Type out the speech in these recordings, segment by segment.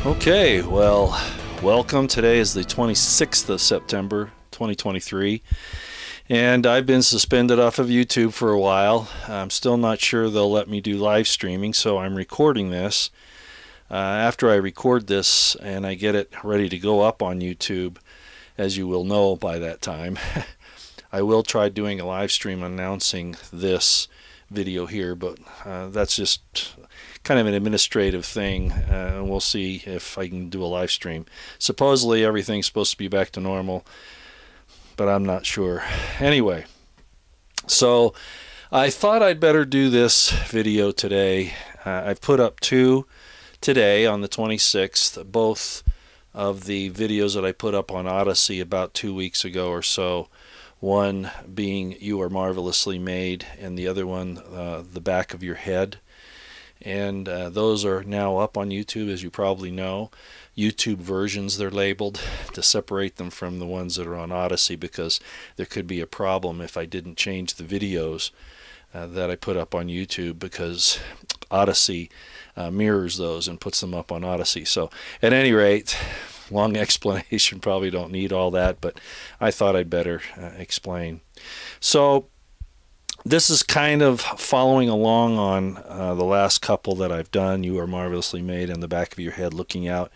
Okay, well, welcome. Today is the 26th of September, 2023, and I've been suspended off of YouTube for a while. I'm still not sure they'll let me do live streaming, so I'm recording this. After I record this and I get it ready to go up on YouTube, as you will know by that time, I will try doing a live stream announcing this video here, but that's just kind of an administrative thing, and we'll see if I can do a live stream. Supposedly everything's supposed to be back to normal, but I'm not sure. Anyway, so I thought I'd better do this video today. I've put up two today on the 26th, both of the videos that I put up on Odyssey about 2 weeks ago or so. One being You Are Marvelously Made, and the other one, The Back of Your Head. And those are now up on YouTube, as you probably know. YouTube versions, they're labeled, to separate them from the ones that are on Odyssey, because there could be a problem if I didn't change the videos that I put up on YouTube, because Odyssey mirrors those and puts them up on Odyssey. So at any rate, long explanation, probably don't need all that, but I thought I'd better explain. So this is kind of following along on the last couple that I've done, You Are Marvelously Made and The Back of Your Head, looking out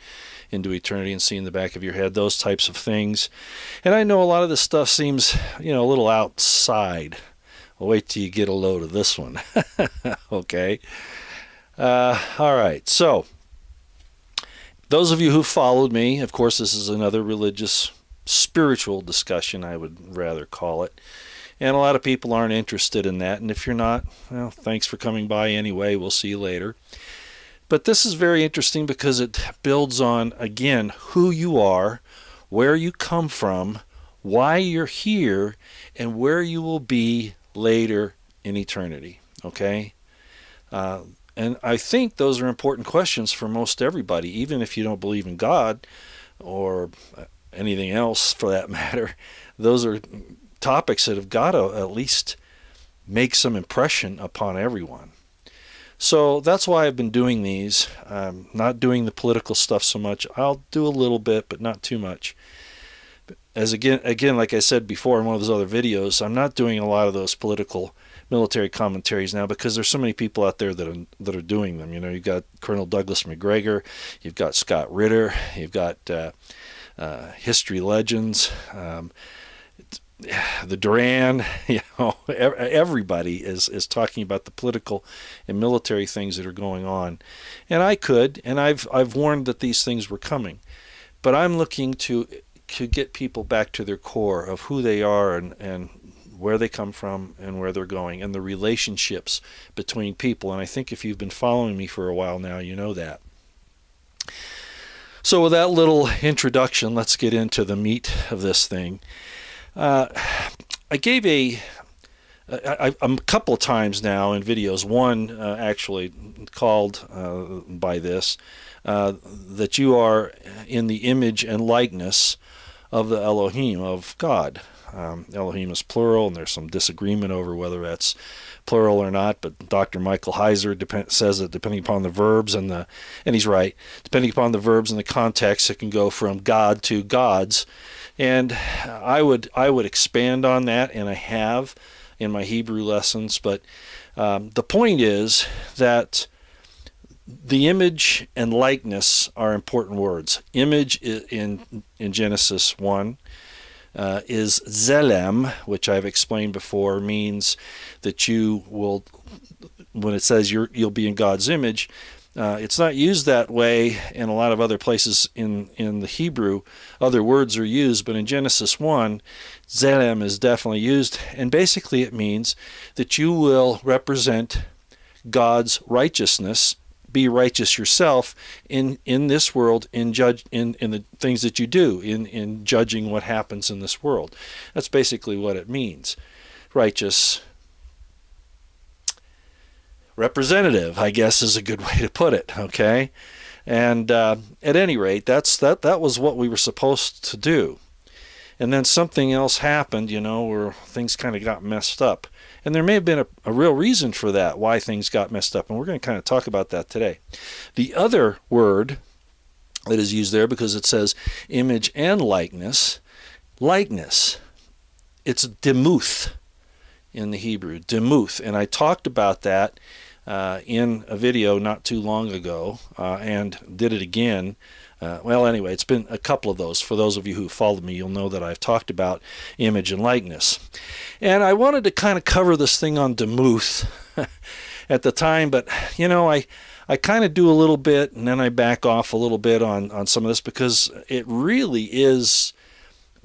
into eternity and seeing the back of your head, those types of things. And I know a lot of this stuff seems, a little outside. Well, wait till you get a load of this one. Okay. All right. So those of you who followed me, of course, this is another religious, spiritual discussion, I would rather call it. And a lot of people aren't interested in that. And if you're not, well, thanks for coming by anyway. We'll see you later. But this is very interesting because it builds on, again, who you are, where you come from, why you're here, and where you will be later in eternity. Okay? And I think those are important questions for most everybody, even if you don't believe in God or anything else for that matter. Those are topics that have got to at least make some impression upon everyone. So that's why I've been doing these. Not doing the political stuff so much. I'll do a little bit, but not too much. As again, like I said before in one of those other videos, I'm not doing a lot of those political military commentaries now because there's so many people out there that are doing them. You've got Colonel Douglas McGregor, you've got Scott Ritter, you've got history legends. The Duran, everybody is talking about the political and military things that are going on. And I've warned that these things were coming. But I'm looking to get people back to their core of who they are and where they come from and where they're going and the relationships between people. And I think if you've been following me for a while now, you know that. So with that little introduction, let's get into the meat of this thing. I gave a couple of times now in videos, one actually called by this, that you are in the image and likeness of the Elohim, of God. Elohim is plural, and there's some disagreement over whether that's plural or not, but Dr. Michael Heiser says that depending upon the verbs and he's right, depending upon the verbs and the context, it can go from God to gods. And I would expand on that, and I have in my Hebrew lessons. But the point is that the image and likeness are important words. Image in Genesis 1 is zelem, which I've explained before, means that you will, when it says you'll be in God's image, it's not used that way in a lot of other places in the Hebrew. Other words are used, but in Genesis 1, zelem is definitely used, and basically it means that you will represent God's righteousness, be righteous yourself in this world, in the things that you do, in judging what happens in this world. That's basically what it means. Righteous representative, I guess, is a good way to put it. Okay, and at any rate, that was what we were supposed to do. And then something else happened, where things kind of got messed up. And there may have been a real reason for that, why things got messed up. And we're going to kind of talk about that today. The other word that is used there because it says image and likeness. Likeness. It's demuth in the Hebrew, demuth. And I talked about that in a video not too long ago and did it again. Well, anyway, it's been a couple of those. For those of you who followed me, you'll know that I've talked about image and likeness. And I wanted to kind of cover this thing on demuth at the time, but, you know, I kind of do a little bit, and then I back off a little bit on some of this because it really is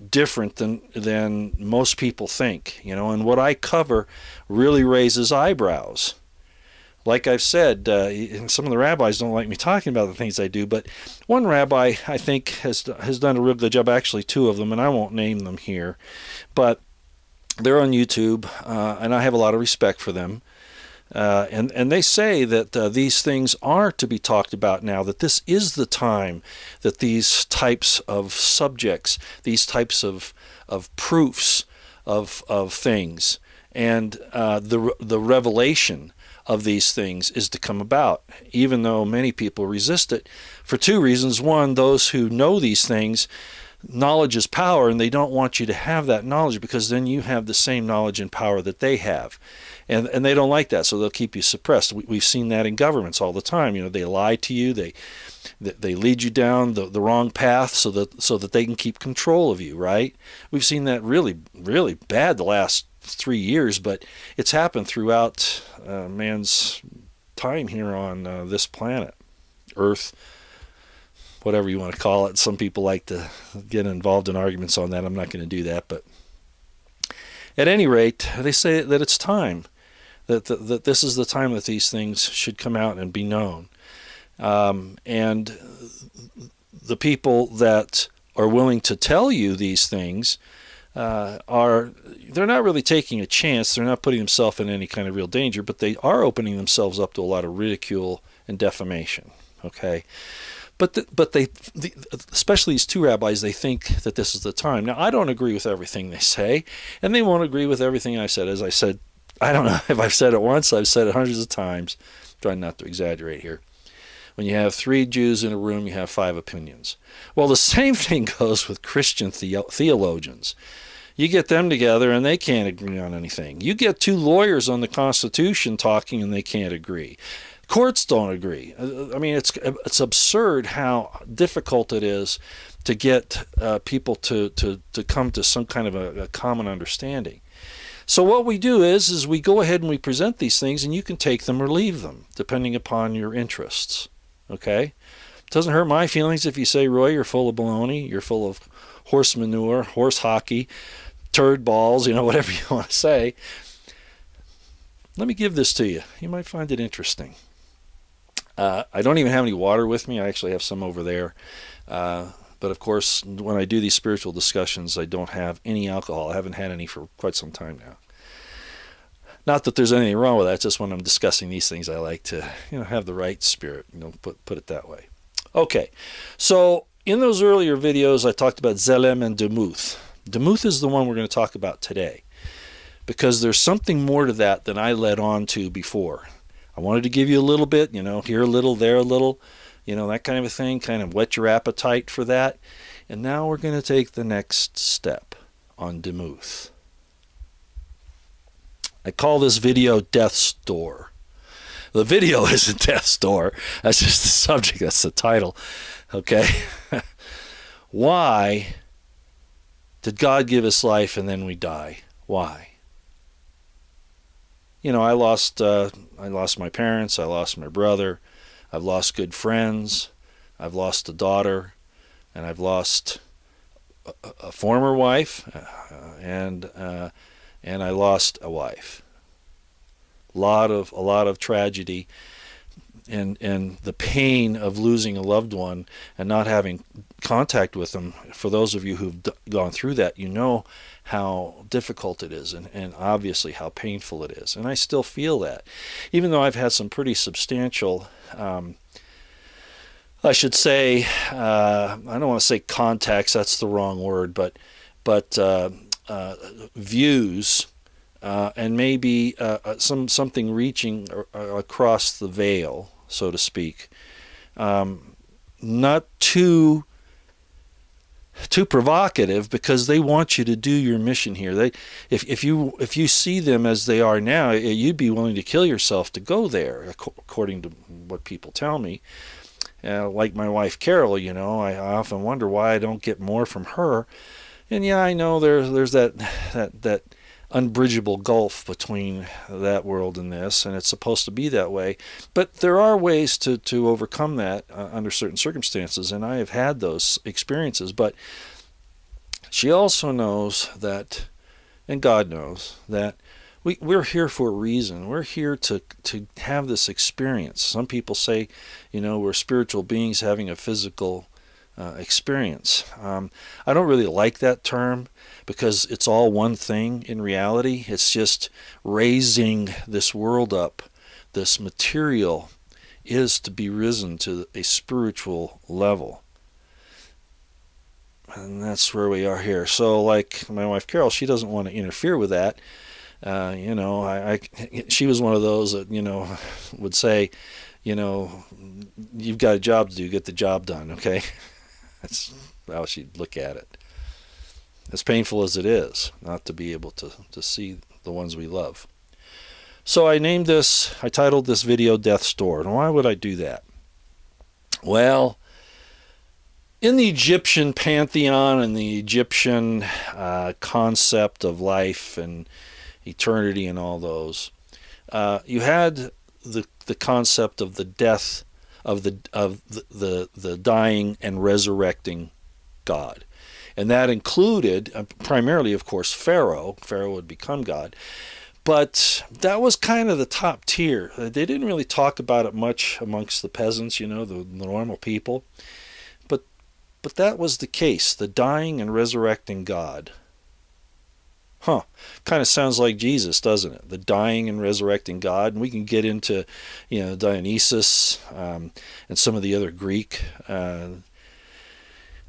different than most people think, you know, and what I cover really raises eyebrows. Like I've said, some of the rabbis don't like me talking about the things I do, but one rabbi I think has done a real good job, actually two of them, and I won't name them here, but they're on YouTube, and I have a lot of respect for them. And they say that these things are to be talked about now, that this is the time that these types of subjects, these types of proofs of things, and the revelation of these things is to come about, even though many people resist it for two reasons. One, those who know these things, knowledge is power, and they don't want you to have that knowledge because then you have the same knowledge and power that they have. And they don't like that, so they'll keep you suppressed. We've seen that in governments all the time. You know, they lie to you, they lead you down the wrong path so that they can keep control of you, right? We've seen that really, really bad the last 3 years, but it's happened throughout man's time here on this planet, Earth, whatever you want to call it. Some people like to get involved in arguments on that. I'm not going to do that, but at any rate, they say that it's time. That this is the time that these things should come out and be known. And the people that are willing to tell you these things they're not really taking a chance. They're not putting themselves in any kind of real danger, but they are opening themselves up to a lot of ridicule and defamation. Okay? But especially these two rabbis, they think that this is the time. Now, I don't agree with everything they say, and they won't agree with everything I said. As I said, I don't know if I've said it once. I've said it hundreds of times. I'm trying not to exaggerate here. When you have 3 Jews in a room, you have 5 opinions. Well, the same thing goes with Christian theologians. You get them together, and they can't agree on anything. You get 2 lawyers on the Constitution talking, and they can't agree. Courts don't agree. I mean, it's absurd how difficult it is to get people to come to some kind of a common understanding. So what we do is we go ahead and we present these things, and you can take them or leave them, depending upon your interests. Okay? It doesn't hurt my feelings if you say, Roy, you're full of baloney, you're full of horse manure, horse hockey, turd balls, whatever you want to say. Let me give this to you. You might find it interesting. I don't even have any water with me. I actually have some over there. But of course, when I do these spiritual discussions, I don't have any alcohol. I haven't had any for quite some time now. Not that there's anything wrong with that. It's just when I'm discussing these things, I like to, have the right spirit. Put it that way. Okay, so in those earlier videos, I talked about Zelem and Demuth. Demuth is the one we're going to talk about today, because there's something more to that than I led on to before. I wanted to give you a little bit, here a little, there a little, that kind of a thing, kind of whet your appetite for that. And now we're going to take the next step on Demuth. I call this video Death's Door. The video isn't Death's Door. That's just the subject. That's the title. Okay? Why did God give us life and then we die? Why? I lost my parents. I lost my brother. I've lost good friends. I've lost a daughter. And I've lost a former wife. And I lost a wife. A lot of tragedy, and the pain of losing a loved one and not having contact with them. For those of you who've gone through that, you know how difficult it is, and obviously how painful it is. And I still feel that, even though I've had some pretty substantial, I should say, I don't want to say contacts. That's the wrong word, but views. And maybe something reaching across the veil, so to speak, not too provocative, because they want you to do your mission here. If you see them as they are now, you'd be willing to kill yourself to go there, according to what people tell me. Like my wife Carol, I often wonder why I don't get more from her. And yeah, I know there's that unbridgeable gulf between that world and this, and it's supposed to be that way. But there are ways to overcome that under certain circumstances, and I have had those experiences. But she also knows that, and God knows, that we're here for a reason. We're here to have this experience. Some people say, we're spiritual beings having a physical experience. I don't really like that term, because it's all one thing in reality. It's just raising this world up. This material is to be risen to a spiritual level. And that's where we are here. So like my wife Carol, she doesn't want to interfere with that. She was one of those that, would say, you've got a job to do, get the job done, okay? That's how she'd look at it. As painful as it is not to be able to see the ones we love. So I titled this video Death's Door. And why would I do that? Well, in the Egyptian pantheon and the Egyptian concept of life and eternity and all those, you had the concept of the death of the dying and resurrecting God. And that included primarily, of course, Pharaoh. Pharaoh would become God. But that was kind of the top tier. They didn't really talk about it much amongst the peasants, the normal people. But that was the case, the dying and resurrecting God. Kind of sounds like Jesus, doesn't it? The dying and resurrecting God. And we can get into, Dionysus and some of the other Greek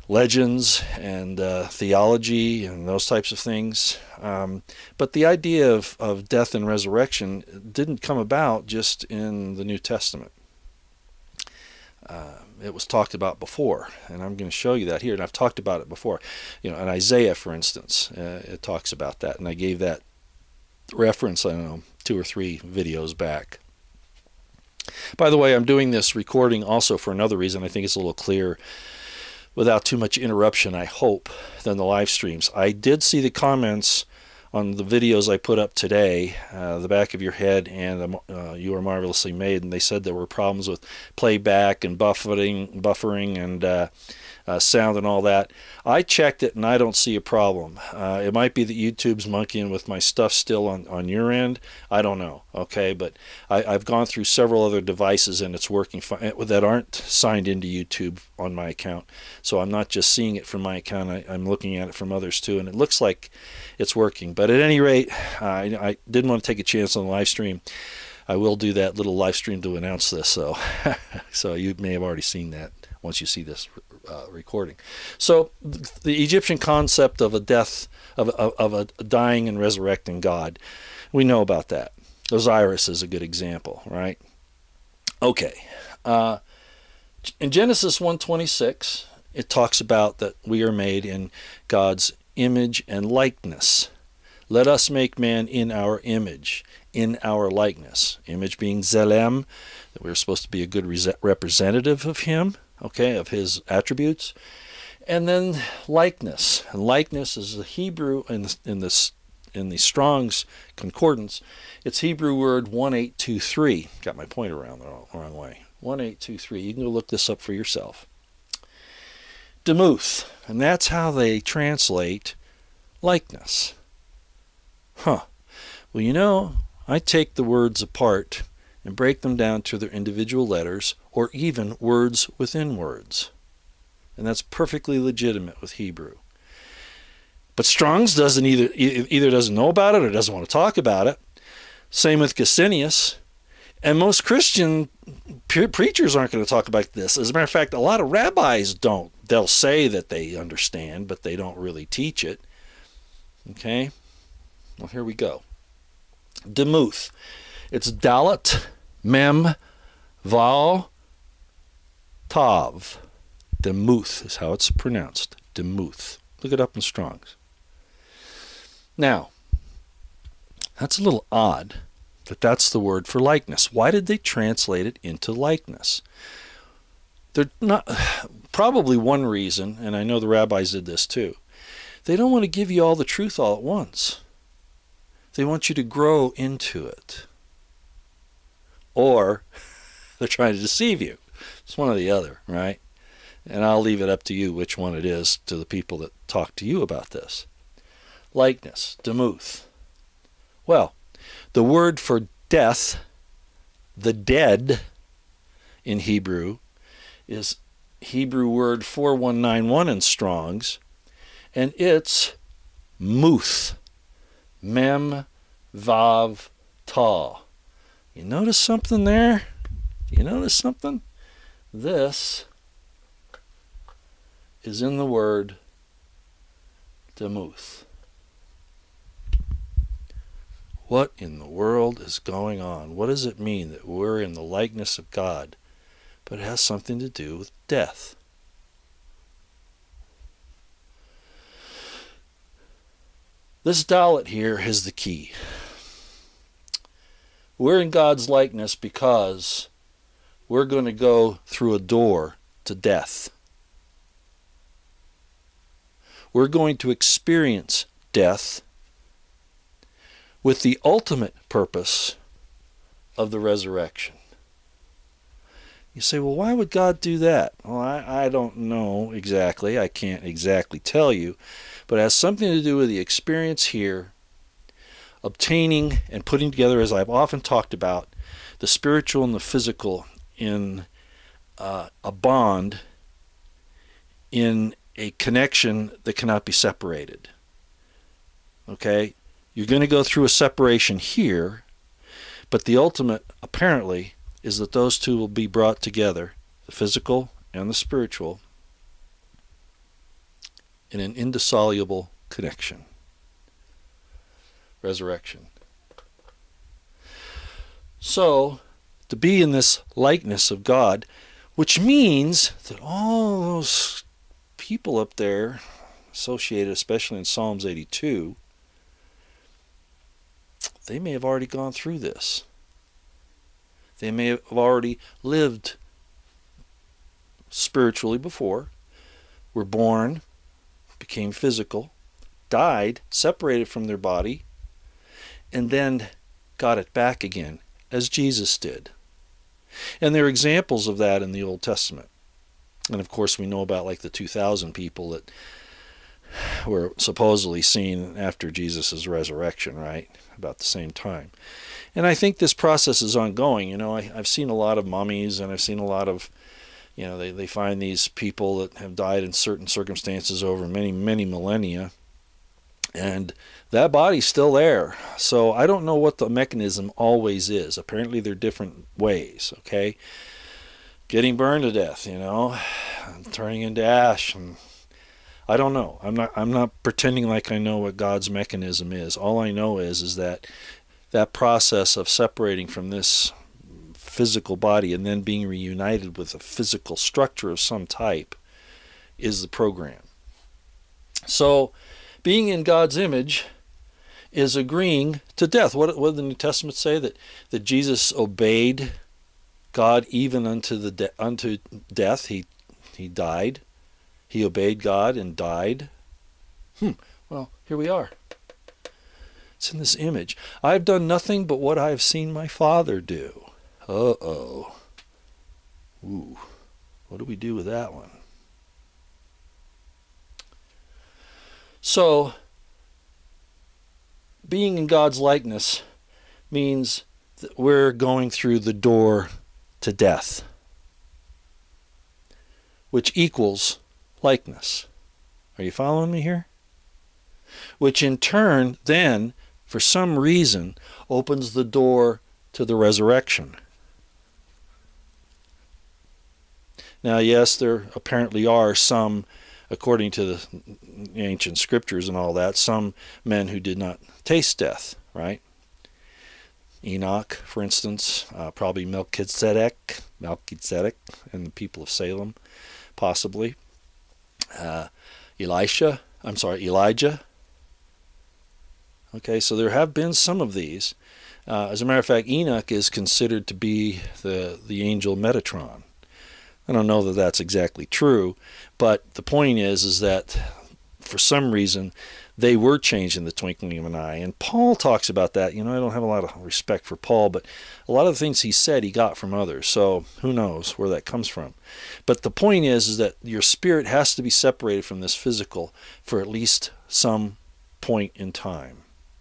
legends and theology and those types of things. But the idea of death and resurrection didn't come about just in the New Testament. It was talked about before, and I'm going to show you that here. And I've talked about it before. In Isaiah, for instance, it talks about that. And I gave that reference, 2 or 3 videos back. By the way, I'm doing this recording also for another reason. I think it's a little clearer, without too much interruption, I hope, than the live streams. I did see the comments on the videos I put up today, The Back of Your Head and You Are Marvelously Made, and they said there were problems with playback and buffering and sound and all that. I checked it and I don't see a problem. It might be that YouTube's monkeying with my stuff still on your end. I don't know, okay? But I've gone through several other devices and it's working fine that aren't signed into YouTube on my account. So I'm not just seeing it from my account, I'm looking at it from others too, and it looks like it's working. But at any rate, I didn't want to take a chance on the live stream. I will do that little live stream to announce this, so you may have already seen that once you see this recording. So the Egyptian concept of a death, of a dying and resurrecting God, we know about that. Osiris is a good example, right? Okay. In Genesis 1:26, it talks about that we are made in God's image and likeness. Let us make man in our image, in our likeness. Image being Zelem, that we're supposed to be a good representative of him, okay, of his attributes. And then likeness. And likeness is the Hebrew in the Strong's Concordance. It's Hebrew word 1823. Got my point around the wrong way. 1823. You can go look this up for yourself. Demuth. And that's how they translate likeness. Well, I take the words apart and break them down to their individual letters, or even words within words. And that's perfectly legitimate with Hebrew. But Strong's doesn't either doesn't know about it or doesn't want to talk about it. Same with Gesenius. And most Christian preachers aren't going to talk about this. As a matter of fact, a lot of rabbis don't. They'll say that they understand, but they don't really teach it. Okay? Well, here we go. Demuth. It's Dalet, Mem, Vav, Tav. Demuth is how it's pronounced. Demuth. Look it up in Strong's. Now, that's a little odd that that's the word for likeness. Why did they translate it into likeness? They're not, probably one reason, and I know the rabbis did this too, they don't want to give you all the truth all at once. They want you to grow into it. Or they're trying to deceive you. It's one or the other, right? And I'll leave it up to you which one it is, to the people that talk to you about this. Likeness, demuth. Well, the word for death, the dead in Hebrew, is Hebrew word 4191 in Strong's, and it's muth. Mem, vav, ta. You notice something there? You notice something? This is in the word demuth. What in the world is going on? What does it mean that we're in the likeness of God, but it has something to do with death? This dalet here is the key. We're in God's likeness because we're going to go through a door to death. We're going to experience death with the ultimate purpose of the resurrection. You say, well, why would God do that? Well, I don't know exactly. I can't exactly tell you. But it has something to do with the experience here, obtaining and putting together, as I've often talked about, the spiritual and the physical in a bond, in a connection that cannot be separated. Okay? You're going to go through a separation here, but the ultimate, apparently, is that those two will be brought together, the physical and the spiritual, in an indissoluble connection. Resurrection. So, to be in this likeness of God, which means that all those people up there, associated especially in Psalms 82, they may have already gone through this. They may have already lived spiritually before, were born, became physical, died, separated from their body, and then got it back again, as Jesus did. And there are examples of that in the Old Testament. And of course we know about like the 2,000 people that were supposedly seen after Jesus' resurrection, right? About the same time. And I think this process is ongoing. You know, I've seen a lot of mummies, and I've seen a lot of, you know, they find these people that have died in certain circumstances over many, many millennia, and that body's still there. So I don't know what the mechanism always is. Apparently there are different ways, okay? Getting burned to death, you know, turning into ash, and I don't know. I'm not pretending like I know what God's mechanism is. All I know is that process of separating from this physical body and then being reunited with a physical structure of some type is the program. So, being in God's image is agreeing to death. What did the New Testament say? That Jesus obeyed God even unto death. He died. He obeyed God and died. Well, here we are. It's in this image. I've done nothing but what I have seen my Father do. Uh-oh. Ooh. What do we do with that one? So, being in God's likeness means that we're going through the door to death, which equals likeness. Are you following me here? Which in turn then, for some reason, opens the door to the resurrection. Now, yes, there apparently are some, according to the ancient scriptures and all that, some men who did not taste death, right? Enoch, for instance, probably Melchizedek, and the people of Salem. possibly. Elijah. Okay, so there have been some of these. As a matter of fact, Enoch is considered to be the angel Metatron. I don't know that that's exactly true, but the point is that for some reason they were changed in the twinkling of an eye. And Paul talks about that. I don't have a lot of respect for Paul, but a lot of the things he said he got from others. So who knows where that comes from. But the point is that your spirit has to be separated from this physical for at least some point in time,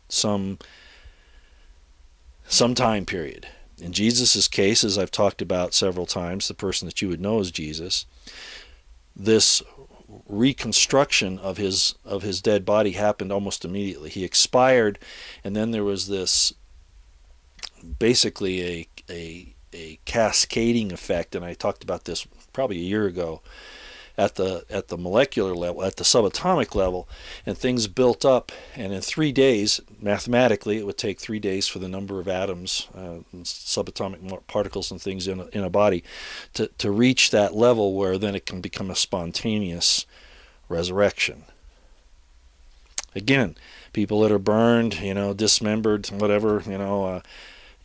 some time period. In Jesus' case, as I've talked about several times, the person that you would know as Jesus, this reconstruction of his dead body happened almost immediately. He expired, and then there was this basically a cascading effect, and I talked about this probably a year ago, at the molecular level, at the subatomic level, and things built up, and in 3 days, mathematically, it would take 3 days for the number of atoms, subatomic particles and things in a body to reach that level where then it can become a spontaneous resurrection. Again, people that are burned, dismembered, whatever,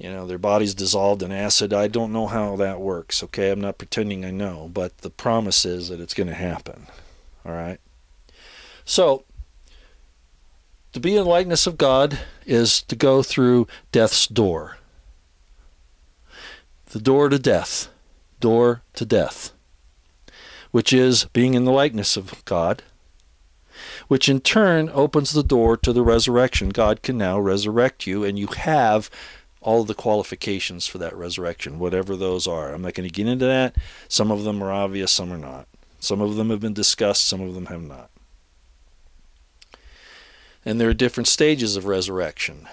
their body's dissolved in acid. I don't know how that works, okay? I'm not pretending I know, but the promise is that it's going to happen, all right? So, to be in the likeness of God is to go through death's door. The door to death, which is being in the likeness of God, which in turn opens the door to the resurrection. God can now resurrect you, and you have all of the qualifications for that resurrection, whatever those are. I'm not going to get into that. Some of them are obvious, some are not. Some of them have been discussed, some of them have not. And there are different stages of resurrection,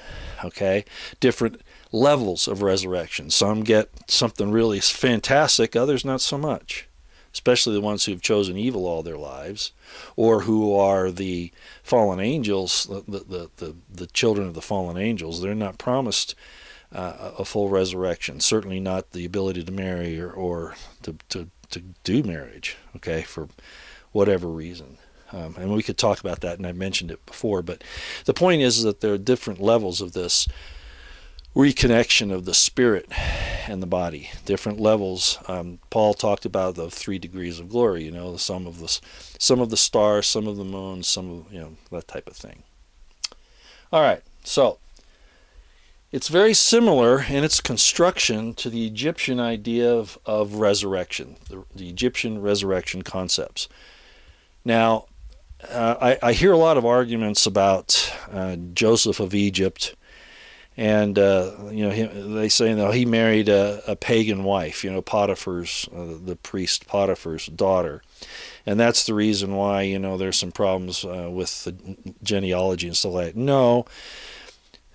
okay? Different levels of resurrection. Some get something really fantastic, others not so much. Especially the ones who have chosen evil all their lives, or who are the fallen angels, the children of the fallen angels. They're not promised a full resurrection. Certainly not the ability to marry or to do marriage, okay, for whatever reason. And we could talk about that, and I've mentioned it before. But the point is that there are different levels of this reconnection of the spirit and the body, different levels. Paul talked about the 3 degrees of glory, some of the stars, some of the moon, some of, that type of thing. All right, so it's very similar in its construction to the Egyptian idea of resurrection, the Egyptian resurrection concepts. Now, I hear a lot of arguments about Joseph of Egypt. And, they say, he married a pagan wife, Potiphar's, the priest Potiphar's daughter. And that's the reason why, there's some problems with the genealogy and stuff like that. No,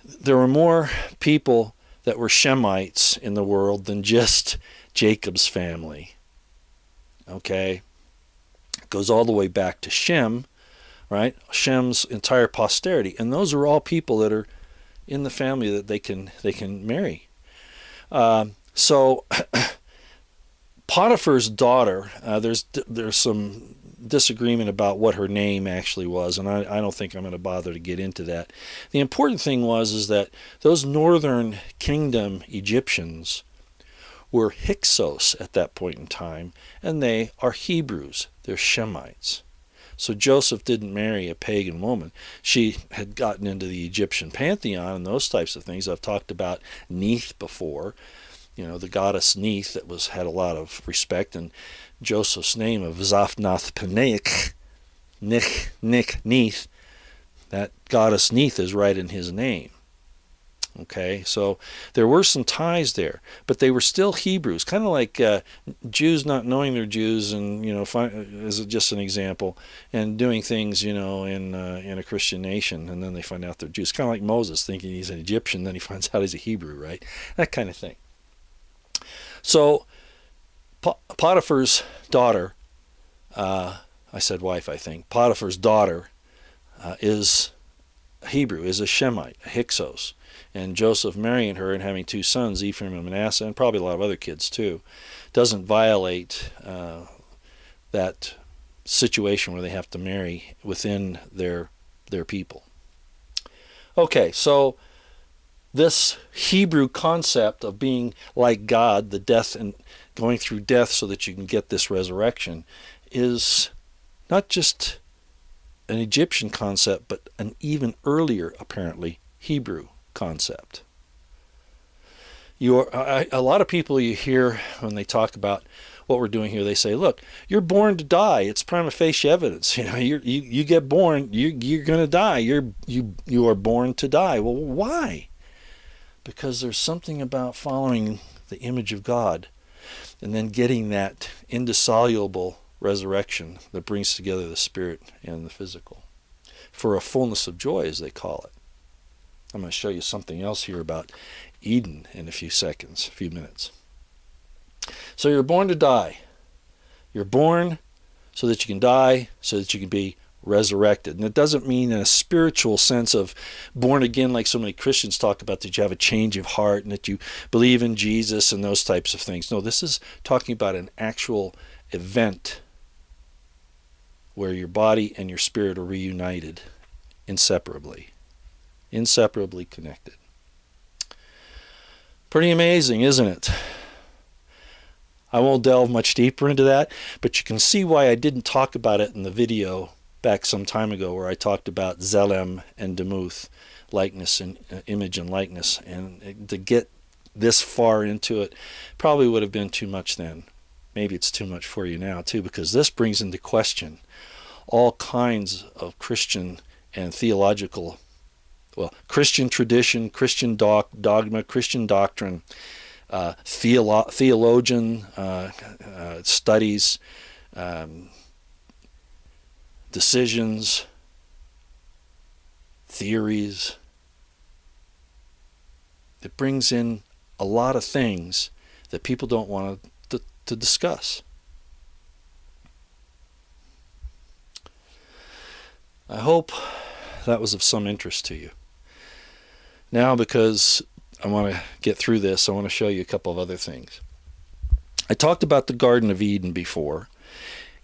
there were more people that were Shemites in the world than just Jacob's family. Okay? It goes all the way back to Shem, right? Shem's entire posterity. And those are all people that are in the family that they can marry. So Potiphar's daughter, there's some disagreement about what her name actually was, and I don't think I'm going to bother to get into that. The important thing is that those northern kingdom Egyptians were Hyksos at that point in time, and they are Hebrews. They're Shemites. So Joseph didn't marry a pagan woman. She had gotten into the Egyptian pantheon and those types of things. I've talked about Neith before, the goddess Neith that had a lot of respect, and Joseph's name of Zaphnath-Paneah, Neith, that goddess Neith is right in his name. Okay, so there were some ties there, but they were still Hebrews, kind of like Jews not knowing they're Jews, and as just an example, and doing things in a Christian nation, and then they find out they're Jews, kind of like Moses thinking he's an Egyptian, then he finds out he's a Hebrew, right? That kind of thing. So Potiphar's daughter, I said wife, I think. Potiphar's daughter is Hebrew, is a Shemite, a Hyksos. And Joseph marrying her and having 2 sons, Ephraim and Manasseh, and probably a lot of other kids too, doesn't violate that situation where they have to marry within their people. Okay, so this Hebrew concept of being like God, the death and going through death so that you can get this resurrection, is not just an Egyptian concept, but an even earlier, apparently, Hebrew concept. A lot of people you hear when they talk about what we're doing here, they say, look, you're born to die. It's prima facie evidence. You get born, you're going to die. You are born to die. Well, why? Because there's something about following the image of God and then getting that indissoluble resurrection that brings together the spirit and the physical for a fullness of joy, as they call it. I'm going to show you something else here about Eden in a few minutes. So you're born to die. You're born so that you can die, so that you can be resurrected. And it doesn't mean in a spiritual sense of born again like so many Christians talk about, that you have a change of heart and that you believe in Jesus and those types of things. No, this is talking about an actual event where your body and your spirit are reunited inseparably connected. Pretty amazing, isn't it? I won't delve much deeper into that, but you can see why I didn't talk about it in the video back some time ago where I talked about Zelem and Demuth, likeness and image and likeness. And to get this far into it probably would have been too much then. Maybe it's too much for you now too, because this brings into question all kinds of Christian and theological, Christian tradition, Christian dogma, Christian doctrine, theologian studies, decisions, theories. It brings in a lot of things that people don't want to discuss. I hope that was of some interest to you. Now, because I want to get through this, I want to show you a couple of other things. I talked about the Garden of Eden before,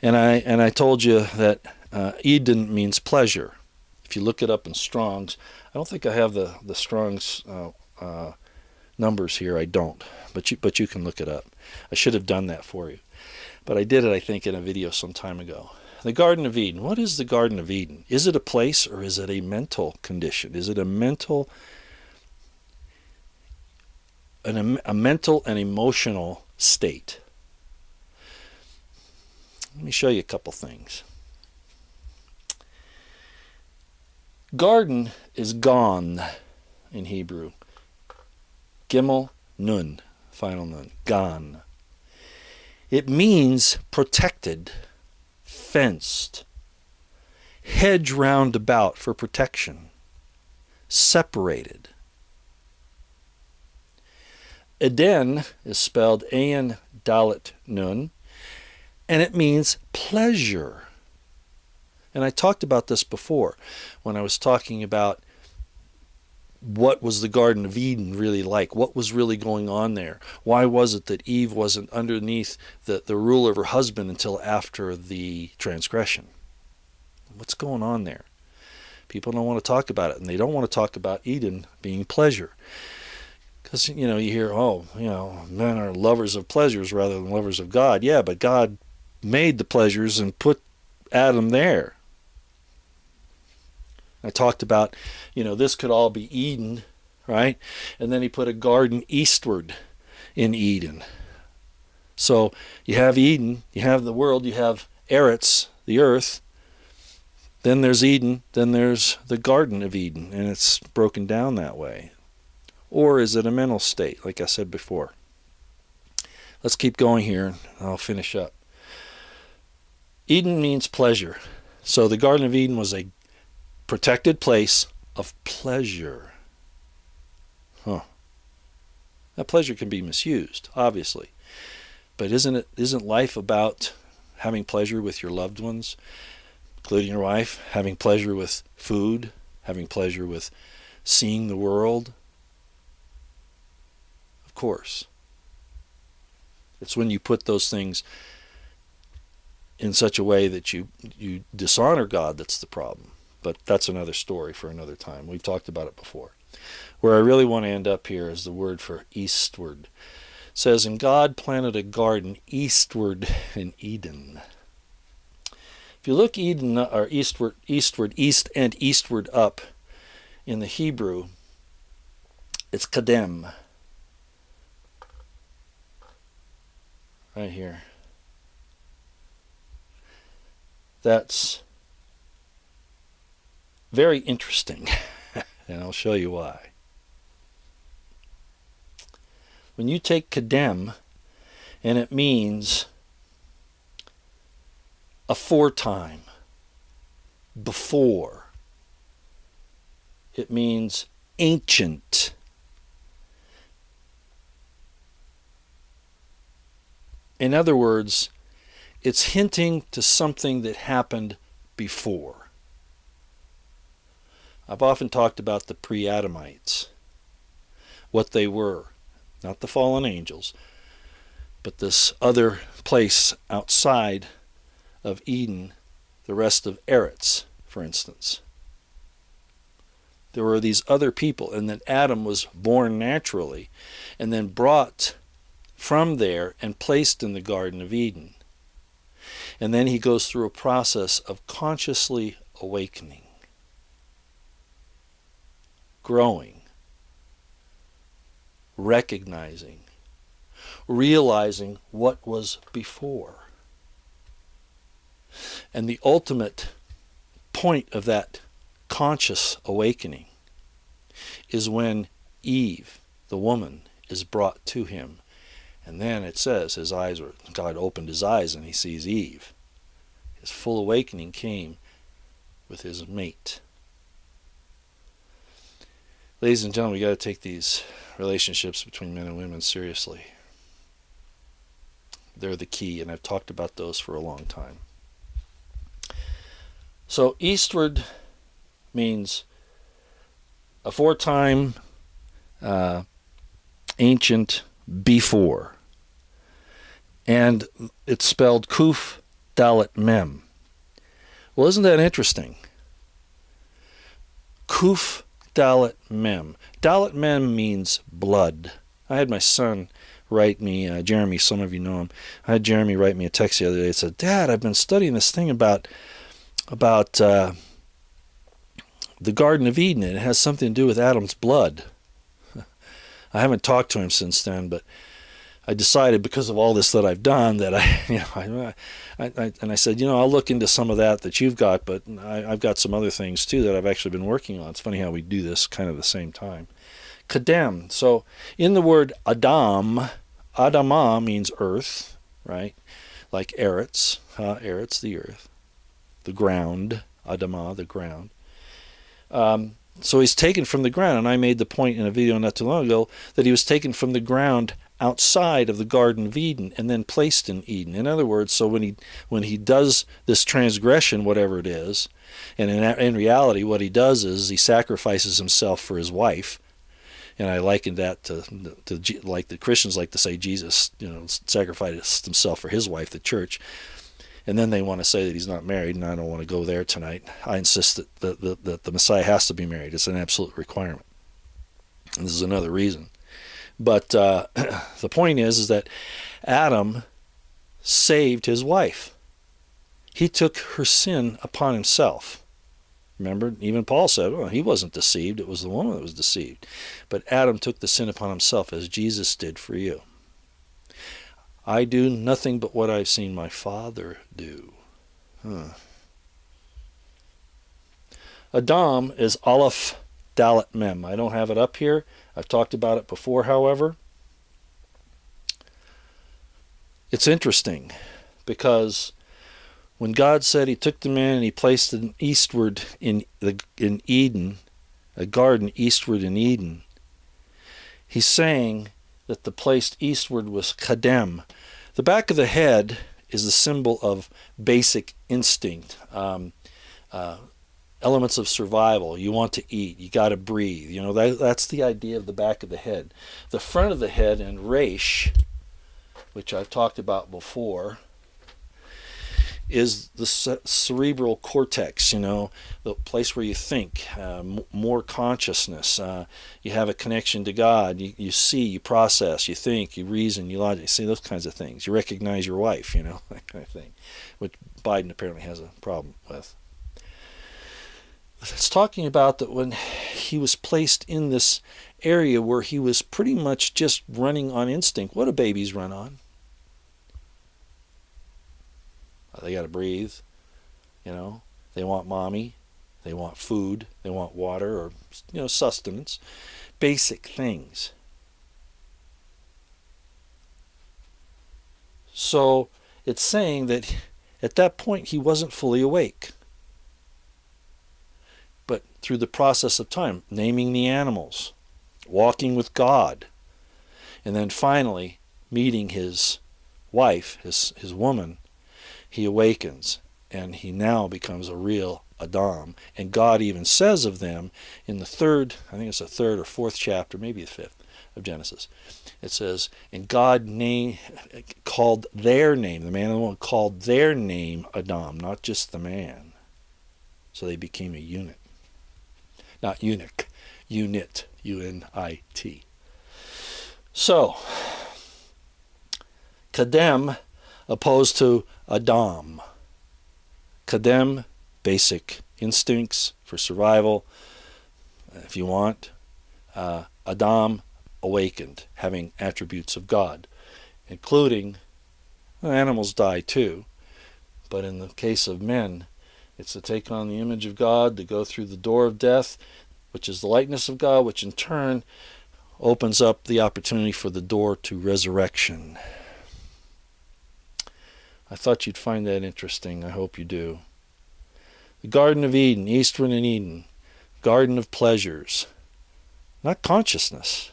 and I told you that Eden means pleasure. If you look it up in Strong's, I don't think I have the Strong's numbers here. I don't, but you can look it up. I should have done that for you, but I did it, I think, in a video some time ago. The Garden of Eden. What is the Garden of Eden? Is it a place or is it a mental condition? Is it a mental and emotional state? Let me show you a couple things. Garden is gan in Hebrew. Gimel nun, final nun, gan. It means protected, fenced, hedge round about for protection, separated. Eden is spelled Ayin Dalet Nun, and it means pleasure. And I talked about this before when I was talking about what was the Garden of Eden really like? What was really going on there? Why was it that Eve wasn't underneath the rule of her husband until after the transgression? What's going on there? People don't want to talk about it, and they don't want to talk about Eden being pleasure. Because, you hear, men are lovers of pleasures rather than lovers of God. Yeah, but God made the pleasures and put Adam there. I talked about, this could all be Eden, right? And then he put a garden eastward in Eden. So you have Eden, you have the world, you have Eretz, the earth. Then there's Eden, then there's the Garden of Eden, and it's broken down that way. Or is it a mental state, like I said before? Let's keep going here, and I'll finish up. Eden means pleasure. So the Garden of Eden was a protected place of pleasure. That pleasure can be misused, obviously. But isn't life about having pleasure with your loved ones, including your wife, having pleasure with food, having pleasure with seeing the world? Of course. It's when you put those things in such a way that you dishonor God that's the problem. But that's another story for another time. We've talked about it before. Where I really want to end up here is the word for eastward. It says, and God planted a garden eastward in Eden. If you look Eden or eastward, east and eastward up in the Hebrew, it's kadem. Right here. That's very interesting, and I'll show you why. When you take kadem, and it means aforetime, before, it means ancient. In other words, it's hinting to something that happened before. I've often talked about the pre-Adamites, what they were, not the fallen angels, but this other place outside of Eden, the rest of Eretz, for instance. There were these other people, and then Adam was born naturally and then brought from there and placed in the Garden of Eden. And then he goes through a process of consciously awakening, growing, recognizing, realizing what was before. And the ultimate point of that conscious awakening is when Eve, the woman, is brought to him. And then it says God opened his eyes and he sees Eve. His full awakening came with his mate. Ladies and gentlemen, we got to take these relationships between men and women seriously. They're the key, and I've talked about those for a long time. So eastward means aforetime, ancient, before. And it's spelled Kuf Dalet Mem. Well, isn't that interesting? Kuf Dalet Mem. Dalet Mem means blood. I had my son write me, Jeremy, some of you know him. I had Jeremy write me a text the other day. He said, Dad, I've been studying this thing about the Garden of Eden, and it has something to do with Adam's blood. I haven't talked to him since then, but I decided because of all this that I've done that I said, I'll look into some of that you've got, but I've got some other things too that I've actually been working on. It's funny how we do this kind of the same time. Kadem. So in the word Adam, Adama means earth, right? Like Eretz, Eretz, the earth, the ground, Adama, the ground. So he's taken from the ground, and I made the point in a video not too long ago that he was taken from the ground outside of the Garden of Eden and then placed in Eden. In other words, so when he does this transgression, whatever it is, and in reality what he does is he sacrifices himself for his wife, and I likened that to like the Christians like to say Jesus, sacrificed himself for his wife, the church. And then they want to say that he's not married, and I don't want to go there tonight. I insist that the Messiah has to be married. It's an absolute requirement. And this is another reason. But the point is that Adam saved his wife. He took her sin upon himself. Remember, even Paul said, well, he wasn't deceived. It was the woman that was deceived. But Adam took the sin upon himself as Jesus did for you. I do nothing but what I've seen my Father do. Adam is Aleph Dalet Mem. I don't have it up here. I've talked about it before, however. It's interesting because when God said he took the man and he placed him eastward in Eden, a garden eastward in Eden, he's saying that the place eastward was Kadem. The back of the head is the symbol of basic instinct, elements of survival. You want to eat, you got to breathe. That's the idea of the back of the head. The front of the head in Resh, which I've talked about before, is the cerebral cortex, the place where you think, more consciousness. You have a connection to God. You see, you process, you think, you reason, you logic. You see those kinds of things. You recognize your wife, that kind of thing, which Biden apparently has a problem with. It's talking about that when he was placed in this area where he was pretty much just running on instinct. What do babies run on? They got to breathe, They want mommy, they want food, they want water, or sustenance, basic things. So it's saying that at that point he wasn't fully awake. But through the process of time, naming the animals, walking with God, and then finally meeting his wife, his woman, he awakens, and he now becomes a real Adam. And God even says of them in the third, I think it's the third or fourth chapter, maybe the fifth of Genesis, it says, and God called their name, the man and the woman called their name Adam, not just the man. So they became a unit. Not eunuch, unit, U-N-I-T. So, Kadem opposed to Adam. Kadem, basic instincts for survival, if you want. Adam, awakened, having attributes of God, including, animals die too, but in the case of men, it's to take on the image of God, to go through the door of death, which is the likeness of God, which in turn opens up the opportunity for the door to resurrection. I thought you'd find that interesting. I hope you do. The Garden of Eden, Eastern and Eden, garden of pleasures, not consciousness,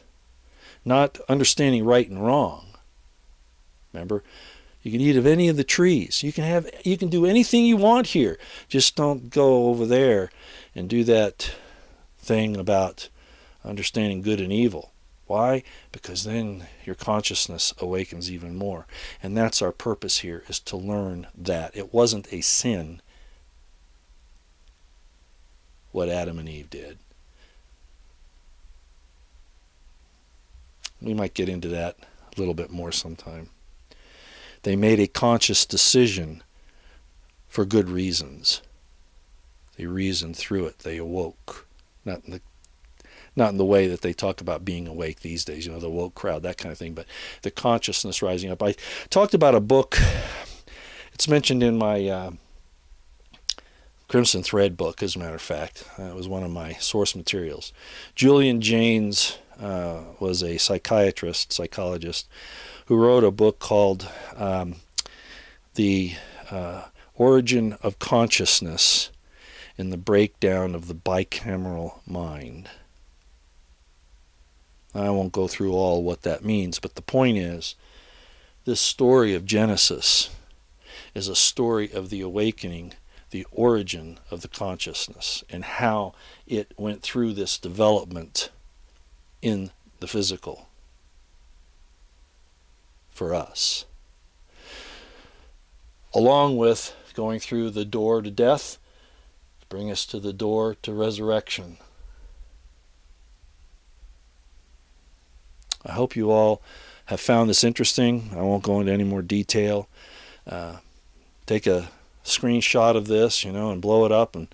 not understanding right and wrong. Remember, you can eat of any of the trees. You can do anything you want here. Just don't go over there and do that thing about understanding good and evil. Why? Because then your consciousness awakens even more. And that's our purpose here, is to learn that. It wasn't a sin what Adam and Eve did. We might get into that a little bit more sometime. They made a conscious decision for good reasons. They reasoned through it. They awoke. Not in the way that they talk about being awake these days, the woke crowd, that kind of thing, but the consciousness rising up. I talked about a book. It's mentioned in my Crimson Thread book, as a matter of fact. It was one of my source materials. Julian Jaynes was a psychologist, who wrote a book called The Origin of Consciousness and the Breakdown of the Bicameral Mind. I won't go through all what that means, but the point is, this story of Genesis is a story of the awakening, the origin of the consciousness, and how it went through this development in the physical for us. Along with going through the door to death, bring us to the door to resurrection. I hope you all have found this interesting. I won't go into any more detail. Take a screenshot of this, and blow it up and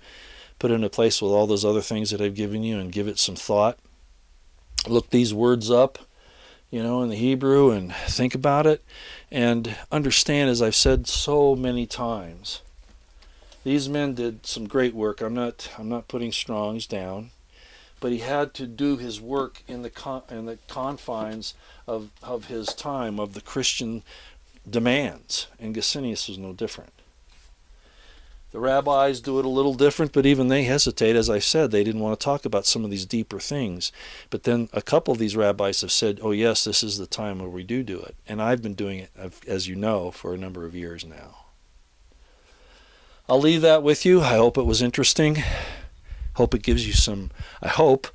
put it in a place with all those other things that I've given you and give it some thought. Look these words up, in the Hebrew, and think about it and understand, as I've said so many times, these men did some great work. I'm not putting Strong's down, but he had to do his work in the confines of his time, of the Christian demands, and Gesenius was no different. The rabbis do it a little different, but even they hesitate. As I said, they didn't want to talk about some of these deeper things. But then a couple of these rabbis have said, oh yes, this is the time where we do it. And I've been doing it, as you know, for a number of years now. I'll leave that with you. I hope it was interesting. I hope it gives you some hope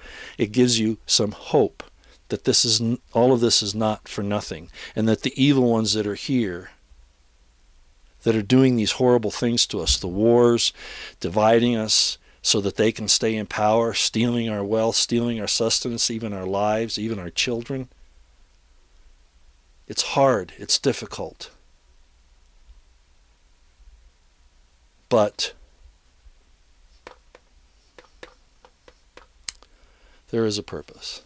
that all of this is not for nothing, and that the evil ones that are here that are doing these horrible things to us, the wars, dividing us so that they can stay in power, stealing our wealth, stealing our sustenance, even our lives, even our children. It's hard. It's difficult. But there is a purpose.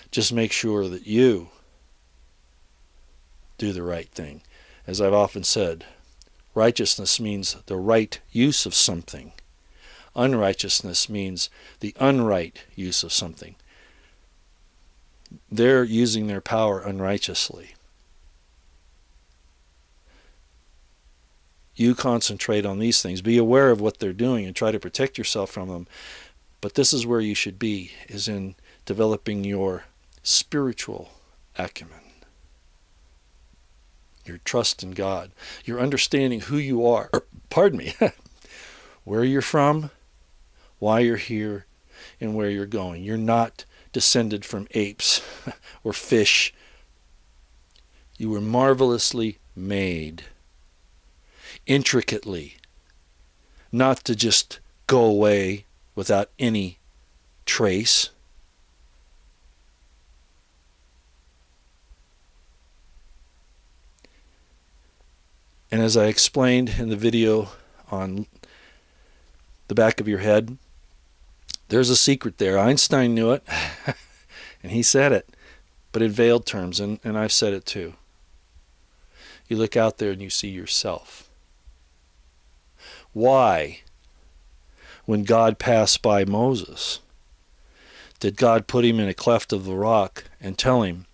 Just make sure that you do the right thing. As I've often said, righteousness means the right use of something. Unrighteousness means the unright use of something. They're using their power unrighteously. You concentrate on these things. Be aware of what they're doing and try to protect yourself from them. But this is where you should be, is in developing your spiritual acumen. Your trust in God. Your understanding who you are. Where you're from, why you're here, and where you're going. You're not descended from apes or fish. You were marvelously made. Intricately. Not to just go away without any trace. And as I explained in the video on the back of your head, there's a secret there. Einstein knew it, and he said it, but in veiled terms, and I've said it too. You look out there and you see yourself. Why, when God passed by Moses, did God put him in a cleft of the rock and tell him,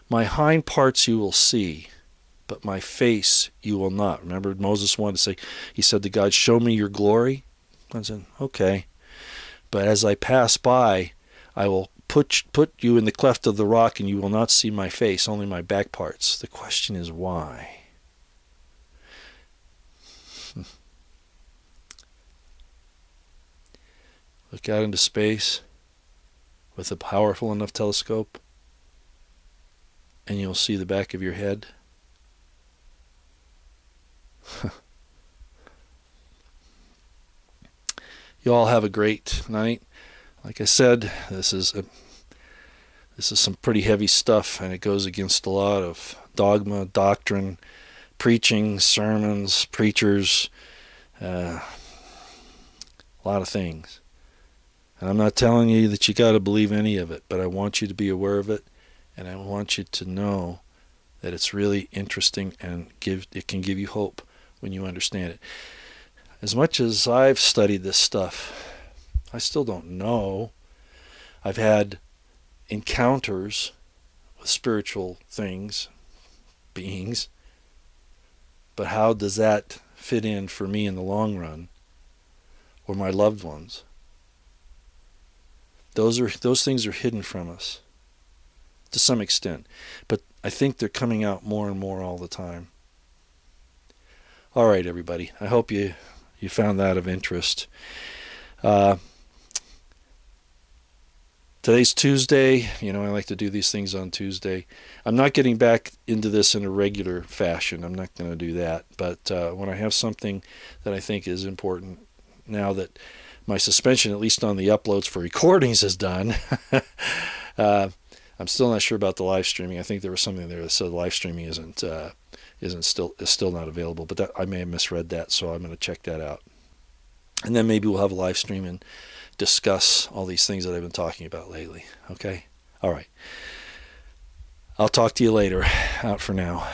"My hind parts you will see, but my face you will not"? Remember, Moses wanted to say, he said to God, "Show me your glory." I said, "Okay, but as I pass by, I will put you in the cleft of the rock and you will not see my face, only my back parts." The question is why? Look out into space with a powerful enough telescope and you'll see the back of your head. You all have a great night. Like I said, this is some pretty heavy stuff, and it goes against a lot of dogma, doctrine, preaching, sermons, preachers, a lot of things. And I'm not telling you that you got to believe any of it, but I want you to be aware of it, and I want you to know that it's really interesting and it can give you hope when you understand it. As much as I've studied this stuff, I still don't know. I've had encounters with spiritual things, beings, but how does that fit in for me in the long run, or my loved ones? Those things are hidden from us to some extent, but I think they're coming out more and more all the time. All right, everybody. I hope you found that of interest. Today's Tuesday. I like to do these things on Tuesday. I'm not getting back into this in a regular fashion. I'm not going to do that. But when I have something that I think is important, now that my suspension, at least on the uploads for recordings, is done, I'm still not sure about the live streaming. I think there was something there that said live streaming is still not available. But I may have misread that, so I'm going to check that out. And then maybe we'll have a live stream and discuss all these things that I've been talking about lately. Okay? All right. I'll talk to you later. Out for now.